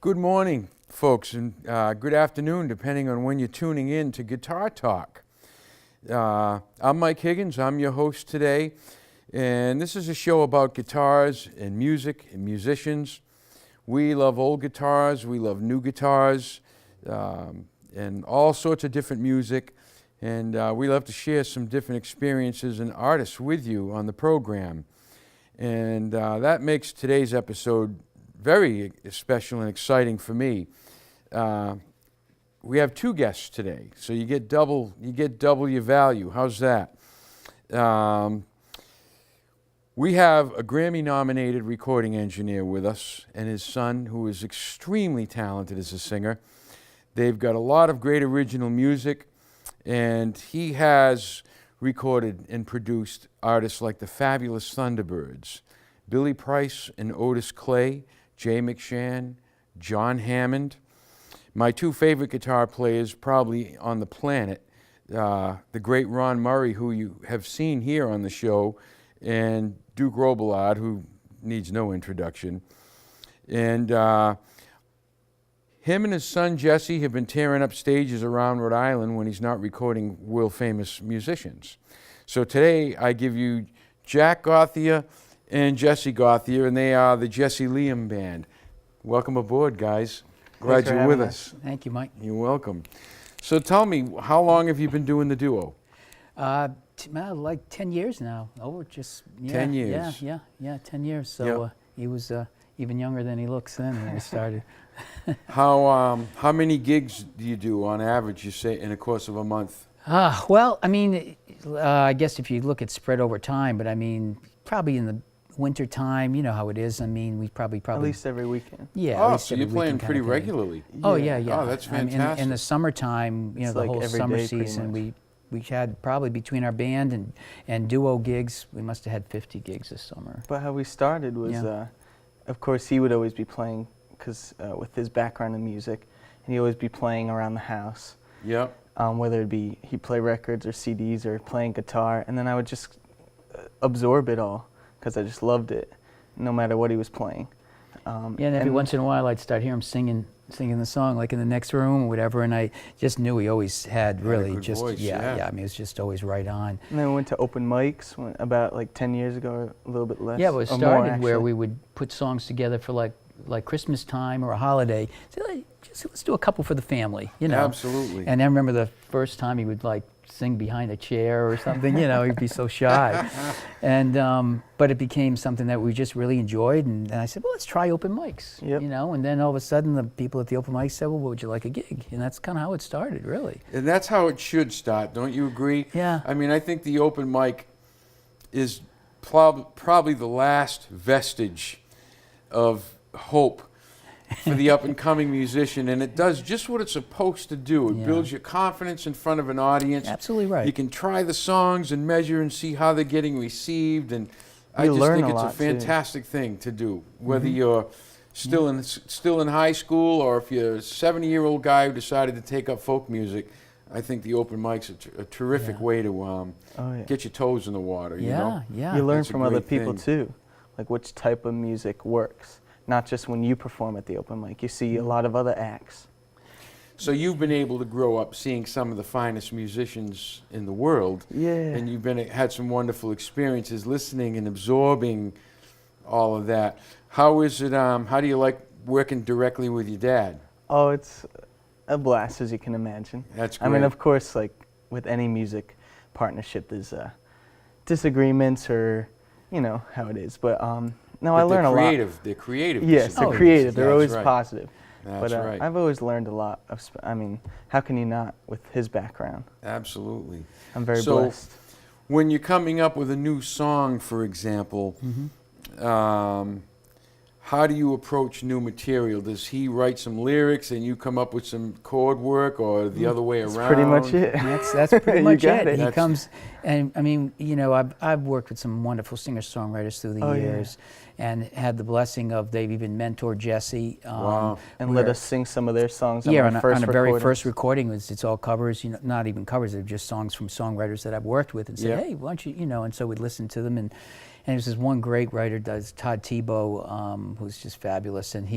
Good morning, folks, and good afternoon, depending on when you're tuning in to Guitar Talk. I'm Mike Higgins. I'm your host today, and this is a show about guitars and music and musicians. We love old guitars, we love new guitars, and all sorts of different music, and we love to share some different experiences and artists with you on the program. And that makes today's episode very special and exciting for me. We have two guests today, so you get double your value. How's that? We have a Grammy-nominated recording engineer with us and his son, who is extremely talented as a singer. They've got a lot of great original music, and he has recorded and produced artists like the Fabulous Thunderbirds, Billy Price and Otis Clay, Jay McShann, John Hammond. My two favorite guitar players probably on the planet, the great Ron Murray, who you have seen here on the show, and Duke Robillard, who needs no introduction. And him and his son Jesse have been tearing up stages around Rhode Island when he's not recording world-famous musicians. So today I give you Jack Gauthier and Jesse Gauthier, and they are the Jesse Liam Band. Welcome aboard, guys. Glad you're with us. Thank you, Mike. You're welcome. So tell me, how long have you been doing the duo? Like 10 years now. 10 years. Yeah, 10 years. So he was even younger than he looks then when we started. How many gigs do you do on average, you say, in the course of a month? Well, I mean, I guess if you look at spread over time, but I mean, probably in the winter time, you know how it is. I mean, we probably at least every weekend. Yeah. Oh, so you're playing pretty regularly. Oh yeah. Oh, that's fantastic. In the summertime, you know, the like whole every summer day, pretty season, much. we had probably between our band and duo gigs, we must have had 50 gigs this summer. But how we started was, of course, he would always be playing, because with his background in music, and he'd always be playing around the house. Yep. Whether it be he'd play records or CDs or playing guitar, and then I would just absorb it all, because I just loved it, no matter what he was playing. And every once in a while I'd start hearing him singing the song, like in the next room or whatever, and I just knew he always had really just voice, yeah. I mean, it was just always right on. And then we went to open mics about like 10 years ago, or a little bit less. Yeah, it was or started more, where we would put songs together for like Christmas time or a holiday. So let's do a couple for the family, you know. Absolutely. And I remember the first time he would like sing behind a chair or something, you know, he'd be so shy. And but it became something that we just really enjoyed, and I said, well, let's try open mics, Yep. you know. And then all of a sudden, the people at the open mic said, well, would you like a gig? And that's kind of how it started, really. And that's how it should start, don't you agree? Yeah. I mean, I think the open mic is probably the last vestige of hope for the up-and-coming musician, and it does just what it's supposed to do. It builds your confidence in front of an audience. Absolutely right. You can try the songs and measure and see how they're getting received, and I You just learn think a it's a lot, too. fantastic thing to do, whether you're still in high school or if you're a 70-year-old guy who decided to take up folk music. I think the open mic's a terrific way to get your toes in the water. You know? Yeah. You learn That's a from other great people thing. too, like which type of music works. Not just when you perform at the open mic. You see a lot of other acts. So you've been able to grow up seeing some of the finest musicians in the world. Yeah. And you've had some wonderful experiences listening and absorbing all of that. How is it, how do you like working directly with your dad? Oh, it's a blast, as you can imagine. That's I mean, great. of course, like with any music partnership, there's disagreements, or you know how it is. But no, I learn a lot. They're creative. Yes, they're disagreements. creative. They're That's always right. positive. That's But right. I've always learned a lot of. I mean, how can you not with his background? Absolutely. I'm very So, blessed. when you're coming up with a new song, for example, how do you approach new material? Does he write some lyrics and you come up with some chord work, or the other way That's around? pretty much it. That's pretty You much got it. it. He comes, and I mean, you know, I've worked with some wonderful singer-songwriters through the Oh, yeah. years, and had the blessing of they've even mentored Jesse. Wow. And let us sing some of their songs on Yeah, our on first a very recordings. first recording, it's all covers, you know, not even covers, they're just songs from songwriters that I've worked with, and said, Yeah. hey, why don't you, you know, and so we'd listen to them, and there's this one great writer, Todd Tebow, who's just fabulous, and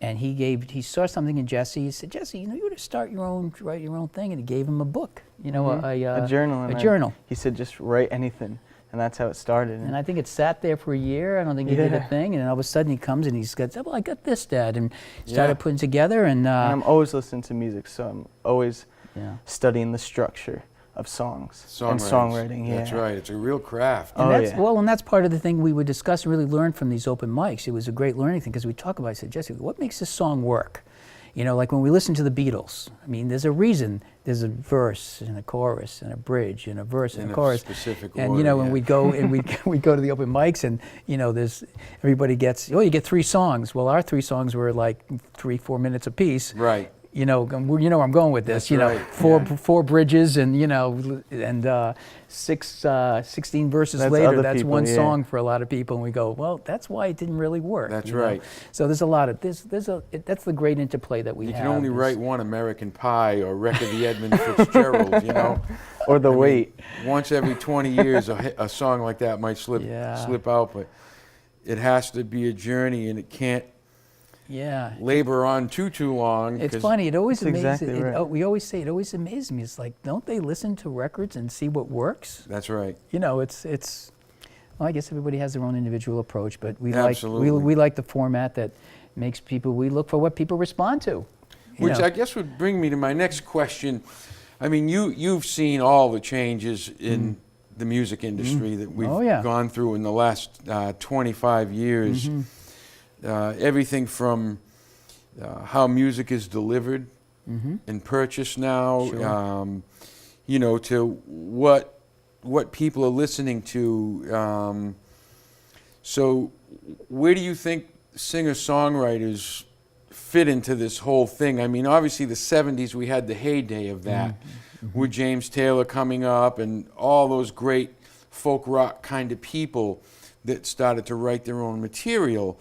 And he saw something in Jesse. He said, Jesse, you ought to write your own thing. And he gave him a book, a journal. A journal. He said, just write anything. And that's how it started. And I think it sat there for a year. I don't think he did a thing. And all of a sudden he comes and he's got, well, I got this, Dad. And started putting together. And I'm always listening to music, so I'm always studying the structure of songs and songwriting. That's right. It's a real craft. And and that's part of the thing we would discuss and really learn from these open mics. It was a great learning thing because we talk about it. I said, Jesse, what makes this song work? You know, like when we listen to the Beatles, I mean, there's a reason there's a verse and a chorus and a bridge and a verse and a chorus. Specific and order, you know, when we go and we go to the open mics and you know, everybody gets, you get 3 songs. Well, our 3 songs were like 3-4 minutes apiece. Right. You know where I'm going with this. That's Right. Four bridges and 16 verses that's later. That's people, one song for a lot of people, and we go, well, that's why it didn't really work. That's right. So there's a lot of this. That's the great interplay that we have. You can only write one American Pie or Wreck of the Edmund Fitzgerald, Or The Wait. Once every 20 years, a song like that might slip out, but it has to be a journey, and it can't labor on too long. It's funny. It always amazes. Exactly right. We always say it always amazes me. It's like, don't they listen to records and see what works? That's right. It's. Well, I guess everybody has their own individual approach, but we Absolutely. like the format that makes people. We look for what people respond to. Which I guess would bring me to my next question. I mean, you've seen all the changes in the music industry that we've gone through in the last 25 years. Everything from how music is delivered and purchased now, to what people are listening to. So where do you think singer-songwriters fit into this whole thing? I mean, obviously the 70s, we had the heyday of that, with James Taylor coming up and all those great folk rock kind of people that started to write their own material.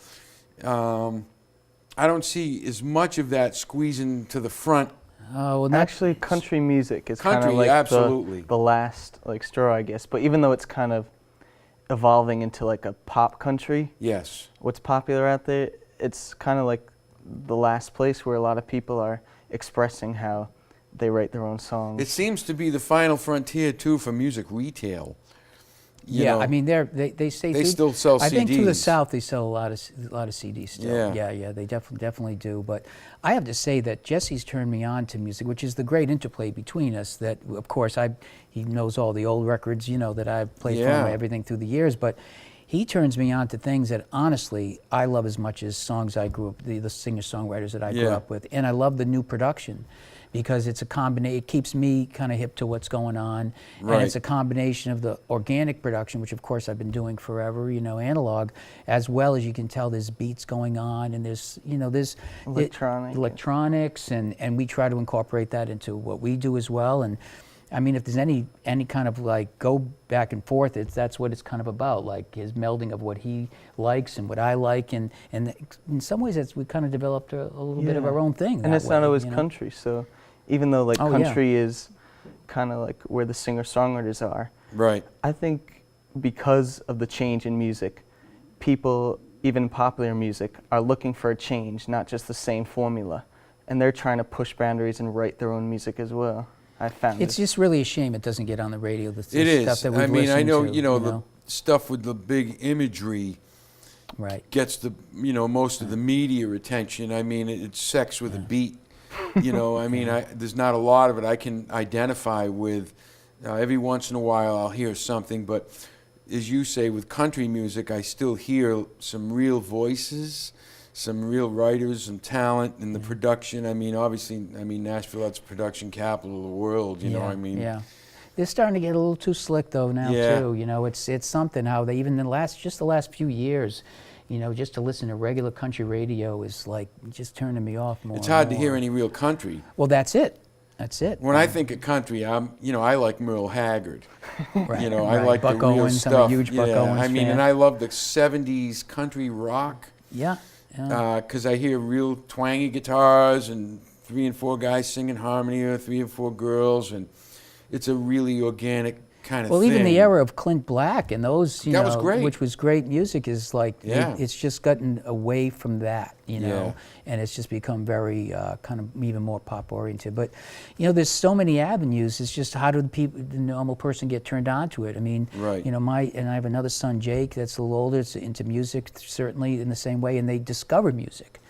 I don't see as much of that squeezing to the front. Actually, country music is kind of like the last straw, I guess. But even though it's kind of evolving into like a pop country, what's popular out there, it's kind of like the last place where a lot of people are expressing how they write their own songs. It seems to be the final frontier too for music retail. I mean, they say they still sell CDs. I think through the South they sell a lot of CDs still. Yeah, they definitely do. But I have to say that Jesse's turned me on to music, which is the great interplay between us. That of course he knows all the old records, that I've played for him, everything through the years. But he turns me on to things that honestly I love as much as songs I grew up, the singer-songwriters that I grew up with, and I love the new production. Because it's a combination, it keeps me kind of hip to what's going on, and it's a combination of the organic production, which of course I've been doing forever, analog, as well as you can tell there's beats going on, and there's electronics, and we try to incorporate that into what we do as well. And I mean, if there's any kind of go back and forth, that's what it's kind of about, like his melding of what he likes and what I like, and in some ways we kind of developed a little bit of our own thing. And it's not always country, so. Even though country is kind of like where the singer-songwriters are, I think because of the change in music, people, even popular music, are looking for a change, not just the same formula. And they're trying to push boundaries and write their own music as well. I found it's just really a shame it doesn't get on the radio. It is. Stuff that we've I mean, I know, to, the stuff with the big imagery gets the, most of the media attention. I mean, it's sex with a beat. I mean, there's not a lot of it I can identify with. Every once in a while I'll hear something, but as you say, with country music, I still hear some real voices, some real writers and talent in the production. I mean, obviously, Nashville, that's production capital of the world, I mean. Yeah. They're starting to get a little too slick though now too. It's something how they even the last few years, just to listen to regular country radio is like just turning me off more. It's hard to hear any real country. Well, that's it. When I think of country, I like Merle Haggard. I like Buck the real Owens, stuff. I'm a huge Buck Owens fan. And I love the '70s country rock. Yeah. Because I hear real twangy guitars and 3 and 4 guys singing harmony, or 3 or 4 girls, and it's a really organic kind of well, thing. even the era of Clint Black and those, That was great. which was great music, is like, Yeah. it's just gotten away from that, Yeah. and it's just become very kind of even more pop oriented. But, there's so many avenues. It's just how do the normal person get turned on to it? I mean, Right. and I have another son, Jake, that's a little older, it's into music certainly in the same way, and they discover music.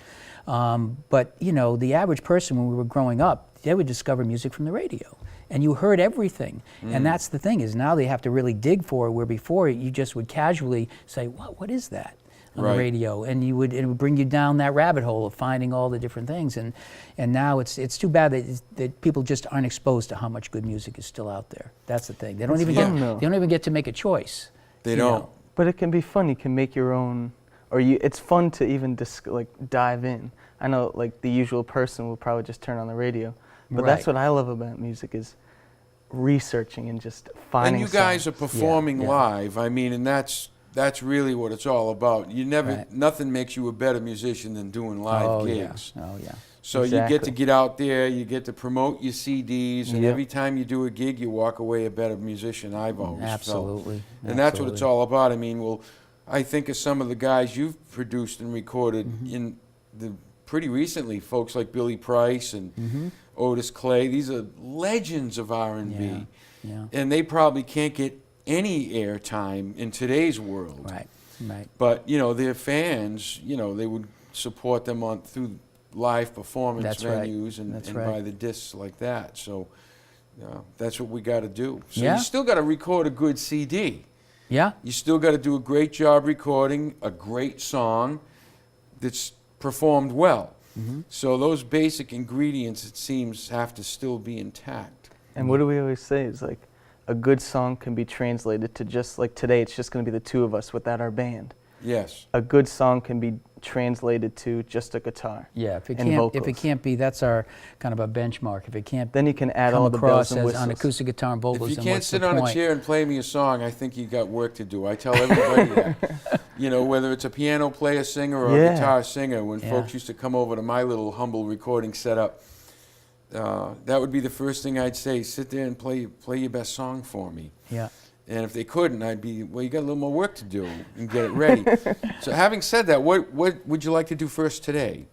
But, the average person when we were growing up, they would discover music from the radio. And you heard everything. And that's the thing, is now they have to really dig for it, where before you just would casually say, what is that on Right. the radio? And it would bring you down that rabbit hole of finding all the different things. And now it's too bad that people just aren't exposed to how much good music is still out there. That's the thing. They don't even get to make a choice. They don't. But it can be fun. You can make your own, it's fun to even dive in. I know like the usual person will probably just turn on the radio. But that's what I love about music, is researching and just finding. And you guys songs. are performing live. I mean, and that's really what it's all about. You never, nothing makes you a better musician than doing live gigs. Oh yeah. So you get to get out there, you get to promote your CDs, and every time you do a gig, you walk away a better musician. I've always Absolutely. felt. And that's what it's all about. I mean, I think of some of the guys you've produced and recorded in the pretty recently, folks like Billy Price and Otis Clay. These are legends of R&B, and they probably can't get any airtime in today's world. Right. But their fans, they would support them through live performance venues and buy the discs like that. So that's what we got to do. So you still got to record a good CD. Yeah. You still got to do a great job recording a great song that's performed well. So those basic ingredients, it seems, have to still be intact. And what do we always say is like, a good song can be translated to just like today, it's just going to be the two of us without our band. Yes. A good song can be translated to just a guitar. Yeah, if vocals. it can't be, that's our kind of a benchmark. If it can't, then you can add all the bells and whistles on acoustic guitar and vocals. If you can't sit on a chair and play me a song, I think you got work to do. I tell everybody that. Whether it's a piano player, singer, or a guitar singer. When folks used to come over to my little humble recording setup, that would be the first thing I'd say: sit there and play your best song for me. Yeah. And if they couldn't, I'd be, well, you got a little more work to do and get it ready. So having said that, what would you like to do first today?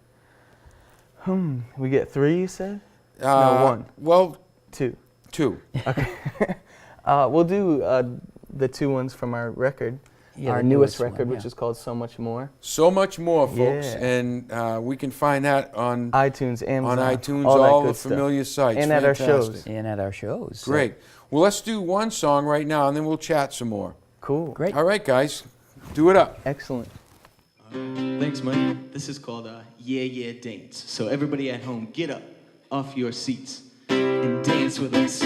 We get 3, you said? No, 1. Well, 2. 2. Okay. We'll do the 2 ones from our record, our newest record, which is called So Much More. So Much More, folks. And we can find that on iTunes, Amazon. On iTunes, all the familiar sites. And at our shows. And at our shows. Great. Well, let's do one song right now, and then we'll chat some more. Cool. Great. All right, guys. Do it up. Excellent. Thanks, Mike. This is called Yeah, Yeah, Dance. So everybody at home, get up off your seats and dance with us.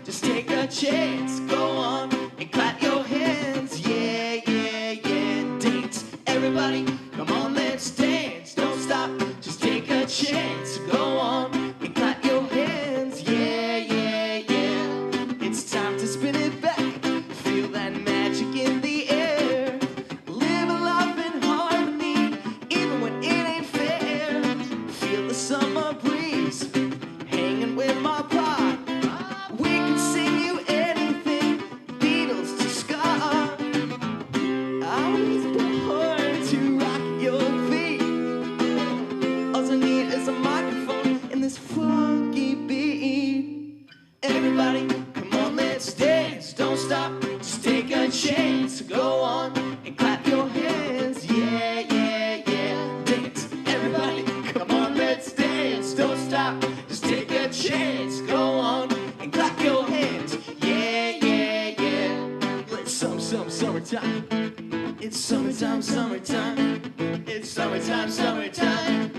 Just take a chance. summertime. It's summertime, summertime. It's summertime, summertime.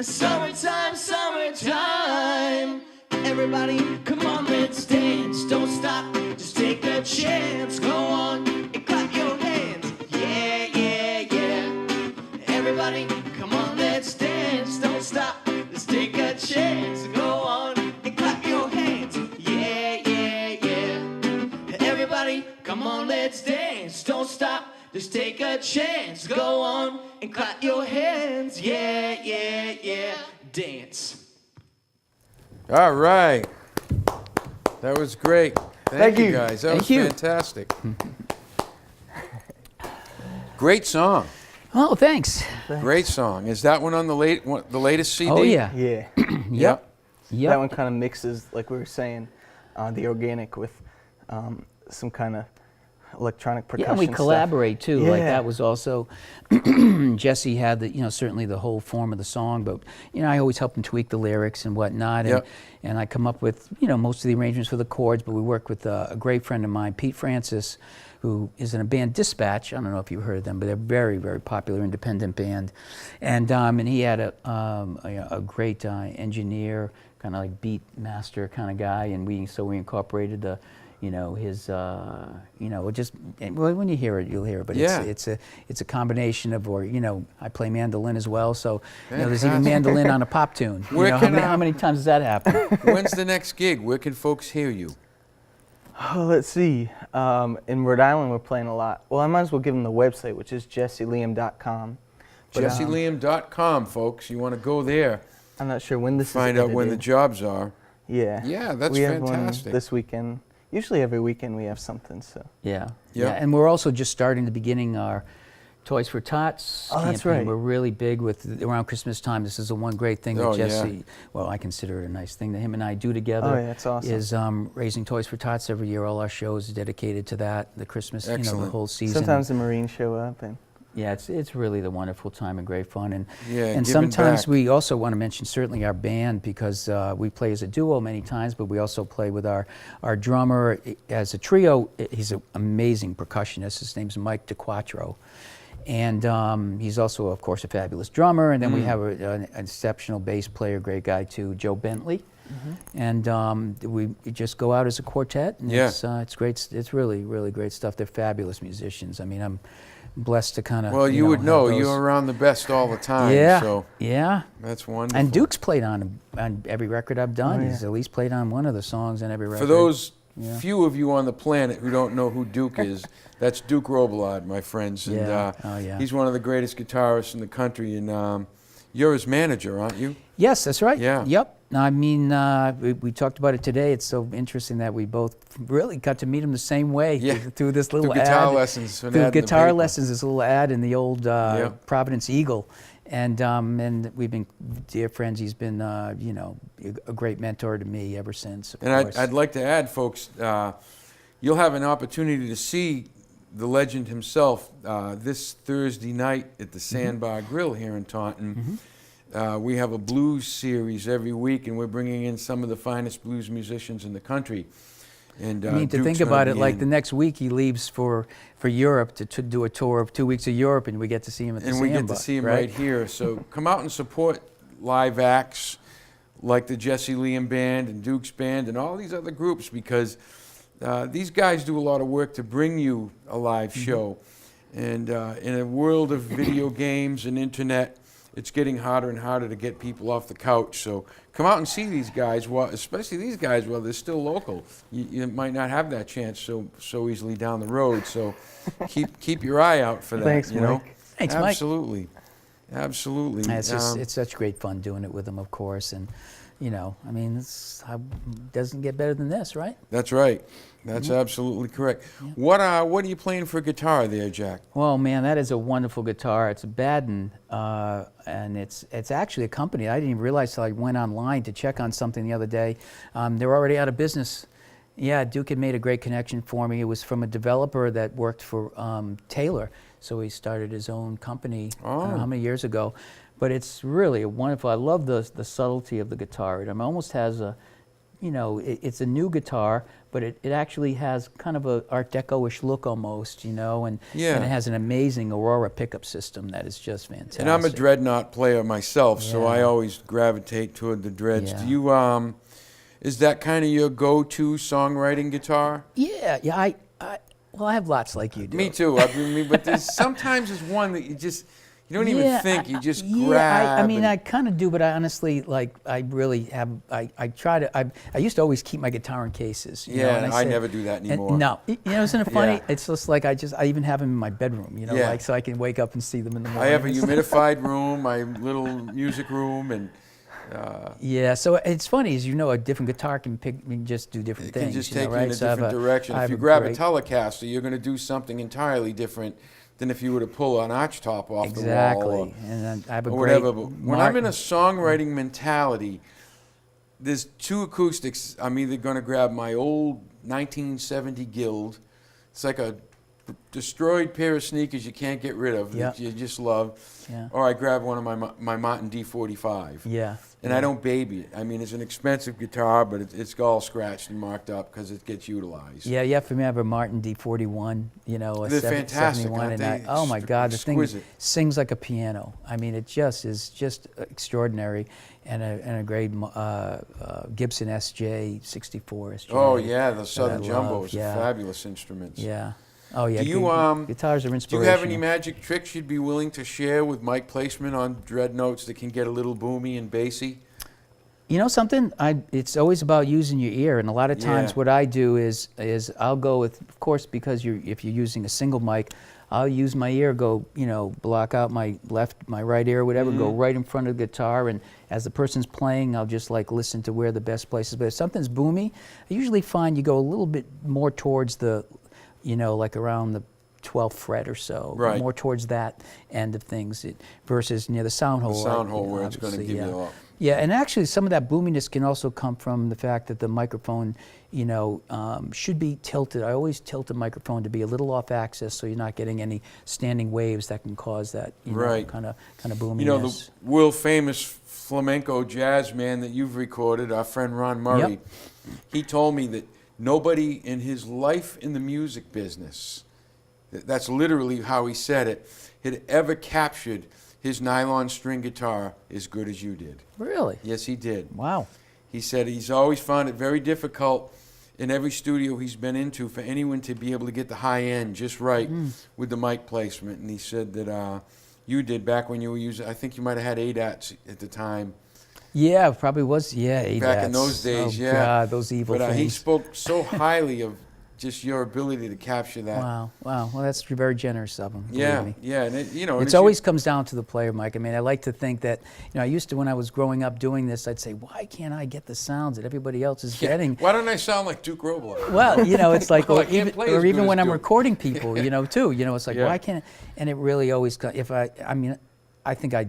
Summertime, summertime. Everybody, come on, let's dance. Don't stop, just take a chance. Go on and clap your hands. Yeah, yeah, yeah. Everybody, come on, let's dance. Don't stop, just take a chance. Go on and clap your hands. Yeah, yeah, yeah. Everybody, come on, let's dance. Don't stop, just take a chance. Go on and clap your hands. Yeah, yeah, yeah. Dance. All right. That was great. Thank you guys. That Thank was you. fantastic. Great song. Oh, thanks. Great song. Is that one on the latest CD? Oh, yeah. Yeah. Yep. That one kind of mixes, like we were saying, the organic with some kind of electronic percussion Yeah, and we stuff. collaborate too. Like Yeah. that was also Jesse had the certainly the whole form of the song, but I always help him tweak the lyrics and whatnot, and Yep. and I come up with most of the arrangements for the chords. But we work with a great friend of mine, Pete Francis, who is in a band Dispatch. I don't know if you've heard of them, but they're very, very popular independent band, and he had a great engineer, kind of like beat master kind of guy, and we incorporated the. His, just when you hear it, you'll hear it. But Yeah. it's a combination of, I play mandolin as well. So there's even mandolin on a pop tune. How many times does that happen? When's the next gig? Where can folks hear you? Oh, let's see. In Rhode Island, we're playing a lot. Well, I might as well give them the website, which is jesseliam.com. JesseLiam.com, folks. You want to go there. I'm not sure when this Find is out when the edited. jobs are. Yeah. Yeah, that's we have fantastic. One this weekend. Usually every weekend we have something. So. Yeah. Yeah. And we're also just starting the beginning our Toys for Tots Oh, that's campaign. right. We're really big with around Christmas time. This is the one great thing Oh, that yeah. Jesse, well, I consider it a nice thing that him and I do together. Oh, yeah, that's awesome. Is raising Toys for Tots every year. All our shows are dedicated to that. The Christmas, the Excellent. whole season. Sometimes the Marines show up and. Yeah, it's really the wonderful time and great fun, and Yeah, and giving sometimes back. we also want to mention certainly our band, because we play as a duo many times, but we also play with our drummer as a trio. He's an amazing percussionist. His name's Mike DeQuattro, and he's also, of course, a fabulous drummer. And then we have an exceptional bass player, great guy too, Joe Bentley. And we just go out as a quartet, and Yeah. it's great. It's really, really great stuff. They're fabulous musicians. I mean, I'm blessed to kind of. Well, you would have know. those- You're around the best all the time. Yeah, So yeah. that's wonderful. And Duke's played on every record I've done. Oh, yeah. He's at least played on one of the songs on every record. For those Yeah. few of you on the planet who don't know who Duke is, that's Duke Robillard, my friends. And Yeah. Oh, yeah. he's one of the greatest guitarists in the country. And you're his manager, aren't you? Yes, that's right. Yeah. Yep. I mean, we talked about it today. It's so interesting that we both really got to meet him the same way Yeah. through this little Through guitar ad. lessons. an Through ad in the guitar paper. lessons, this little ad in the old Providence Eagle. And we've been dear friends. He's been, a great mentor to me ever since. Of And course. I'd like to add, folks, you'll have an opportunity to see the legend himself this Thursday night at the Sandbar Grill here in Taunton. We have a blues series every week, and we're bringing in some of the finest blues musicians in the country. And I mean, to Duke's think gonna about it, be like in. the next week he leaves for Europe to do a tour of 2 weeks of Europe, and we get to see him at the And we get to Sandbar, see him right here. So come out and support live acts like the Jesse Liam Band and Duke's Band and all these other groups, because these guys do a lot of work to bring you a live show. And in a world of video games and internet, it's getting harder and harder to get people off the couch. So come out and see these guys, especially these guys while they're still local. You might not have that chance so easily down the road. So keep your eye out for that. Thanks, you know? Mike. Thanks, Mike. Absolutely. Absolutely. It's such great fun doing it with him, of course, and I mean, doesn't get better than this, right? That's right. That's absolutely correct. What are you playing for guitar there, Jack? Well, man, that is a wonderful guitar. It's a Baden, and it's actually a company. I didn't even realize till I went online to check on something the other day. They're already out of business. Yeah, Duke had made a great connection for me. It was from a developer that worked for Taylor, so he started his own company. I don't know how many years ago, but it's really wonderful. I love the subtlety of the guitar. It almost has a you know, it's a new guitar, but it actually has kind of a Art Deco-ish look almost, you know, and it has an amazing Aurora pickup system that is just fantastic. And I'm a Dreadnought player myself, so I always gravitate toward the Dreads. Do you, is that kind of your go-to songwriting guitar? Yeah, well, I have lots like you do. Me too. I mean, but there's sometimes there's one that you don't even think, you just grab. I mean, I kind of do, but I honestly, like, I really have, I try to, I used to always keep my guitar in cases. You know, and I never do that anymore. No, you know, isn't it funny? It's just like, I even have them in my bedroom, you know, like, so I can wake up and see them in the morning. I have a humidified room, my little music room, and yeah, so it's funny, as you know, a different guitar can just do different things. It can just take you right? in a different direction. If you grab a Telecaster, you're going to do something entirely different than if you were to pull an arch top off the wall. Exactly, and I have a or great whatever. But when I'm in a songwriting mentality, there's two acoustics. I'm either going to grab my old 1970 Guild. It's like a destroyed pair of sneakers you can't get rid of, that you just love. Or I grab one of my Martin D45. And I don't baby it. I mean, it's an expensive guitar, but it's all scratched and marked up because it gets utilized. Yeah, for me, I have a Martin D41, you know, a They're fantastic, 71, aren't and they? oh my God, the thing Exquisite. sings like a piano. I mean, it just is just extraordinary, and a great Gibson SJ 64 SJ. Oh yeah, the Southern love. Jumbos are fabulous instruments. Yeah. Oh yeah. Do you guitars are inspirational. Do you have any magic tricks you'd be willing to share with mic placement on Dreadnoughts that can get a little boomy and bassy? You know something? It's always about using your ear, and a lot of times what I do is I'll go with, of course, because if you're using a single mic, I'll use my ear, block out my right ear, whatever, go right in front of the guitar, and as the person's playing, I'll just like listen to where the best place is. But if something's boomy, I usually find you go a little bit more towards the, like around the 12th fret or so, more towards that end of things, versus near the sound hole. The sound hole where it's going to give you a... Yeah, and actually some of that boominess can also come from the fact that the microphone, should be tilted. I always tilt the microphone to be a little off axis so you're not getting any standing waves that can cause that kind of boominess. You know, the world famous flamenco jazz man that you've recorded, our friend Ron Murray, he told me that nobody in his life in the music business, that's literally how he said it, had ever captured his nylon string guitar as good as you did. Really? Yes, he did. Wow. He said he's always found it very difficult in every studio he's been into for anyone to be able to get the high end just right with the mic placement. And he said that you did back when you were using, I think you might have had ADATs at the time. Yeah, it probably was, ADATs. Back in those days, oh, God, those evil things. But he spoke so highly of just your ability to capture that. Wow. Well, that's very generous of him. Yeah, me. yeah, and it always comes down to the player, Mike. I mean, I like to think that, I used to, when I was growing up doing this, I'd say, why can't I get the sounds that everybody else is getting? Why don't I sound like Duke Robillard? Well, it's like, well, or even when I'm recording people, too, it's like, why can't, and it really always, I think I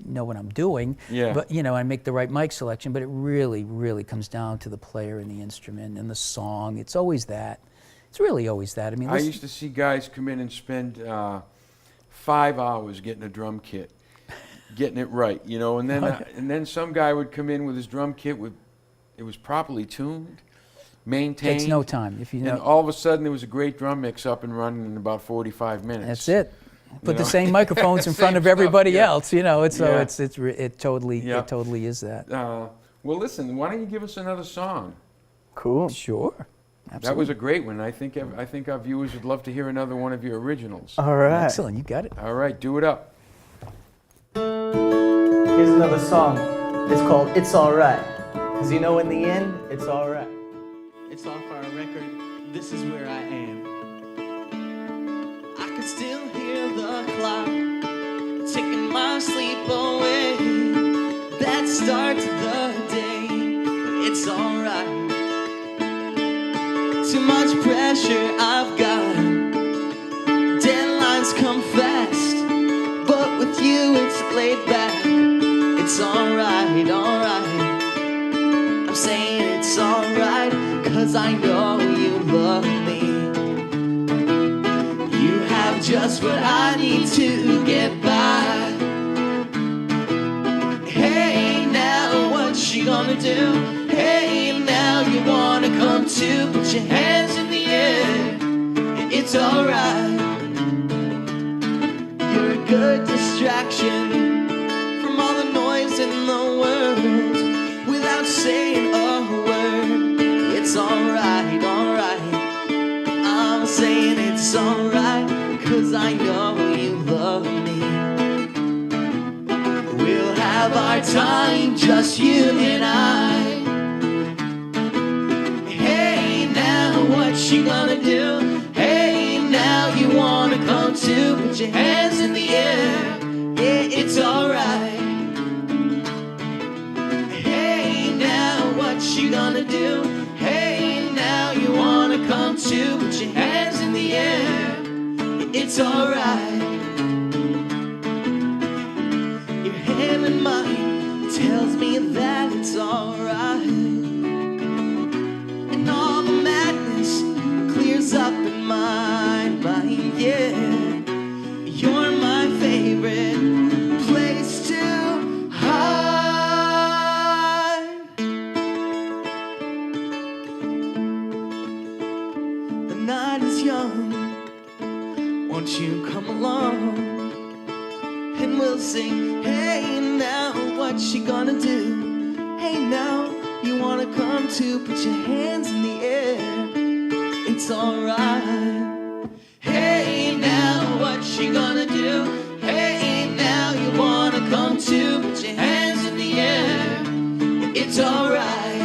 know what I'm doing, but I make the right mic selection, but it really, really comes down to the player and the instrument and the song. It's always that. It's really always that. I mean, I used to see guys come in and spend 5 hours getting a drum kit, getting it right, and then some guy would come in with his drum kit it was properly tuned, maintained. Takes no time and all of a sudden there was a great drum mix up and running in about 45 minutes. That's it. Put the same microphones in front of everybody else, it totally is that. Well, listen, why don't you give us another song? Cool. Sure. Absolutely. That was a great one. I think our viewers would love to hear another one of your originals. All right. Excellent. You got it. All right, do it up. Here's another song. It's called It's Alright. Because in the end, it's alright. It's off our record, This Is Where I Am. I can still hear the clock ticking my sleep away. That starts the day, but it's alright. Too much pressure I've got. Deadlines come fast, but with you it's laid back. It's alright, alright. I'm saying it's alright, 'cause I know you love me. You have just what I need to get by. Hey, now what you gonna do? Hey, now to, put your hands in the air. It's alright. You're a good distraction from all the noise in the world without saying a word. It's alright, alright. I'm saying it's alright, 'cause I know you love me. We'll have our time, just you and I. Hey, now what you gonna do? Hey, now you wanna come too? Put your hands in the air. Yeah, it's alright. Hey, now what you gonna do? Hey, now you wanna come too? Put your hands in the air. It's alright. Your hand in mine tells me that it's alright. And all the madness clears up in my mind, yeah. You're my favorite place to hide. The night is young, won't you come along? And we'll sing, hey now, what you gonna do? Hey now, you wanna come too? Put your hands in the air. It's alright. Hey now, what you gonna do? Hey now, you wanna come too? Put your hands in the air. It's alright.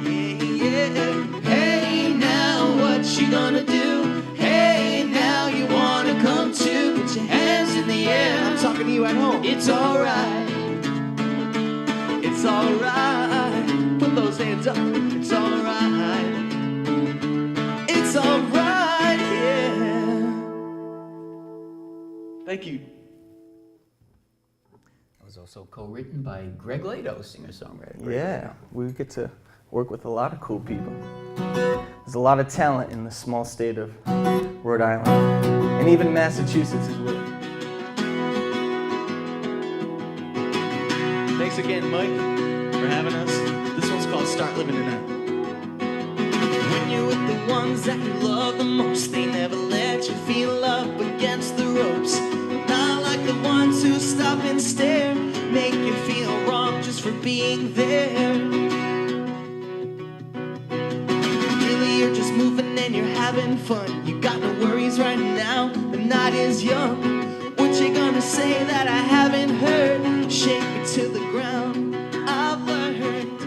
Yeah, yeah. Hey now, what you gonna do? Hey now, you wanna come too? Put your hands in the air. I'm talking to you at home. It's alright. It's alright. Put those hands up. It's alright. It's alright, yeah. Thank you. It was also co-written by Greg Lato, singer-songwriter. Yeah, we get to work with a lot of cool people. There's a lot of talent in the small state of Rhode Island, and even Massachusetts as well. Thanks again, Mike, for having us. This one's called Start Living Tonight. When you're with the ones that you love the most, they never let you feel up against the ropes. Not like the ones who stop and stare, make you feel wrong just for being there. Really, you're just moving and you're having fun. You got no worries right now, the night is young. What you gonna say that I haven't heard? Shake me to the ground. I've learned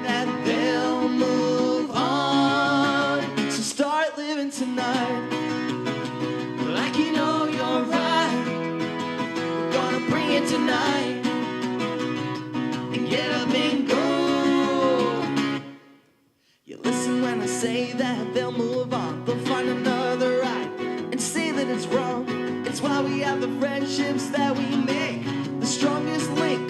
that they'll move on. So start living tonight like you know you're right. We're gonna bring it tonight and get up and go. You listen when I say that they'll move on. They'll find another right and say that it's wrong. It's why we have the friendships that we make, the strongest link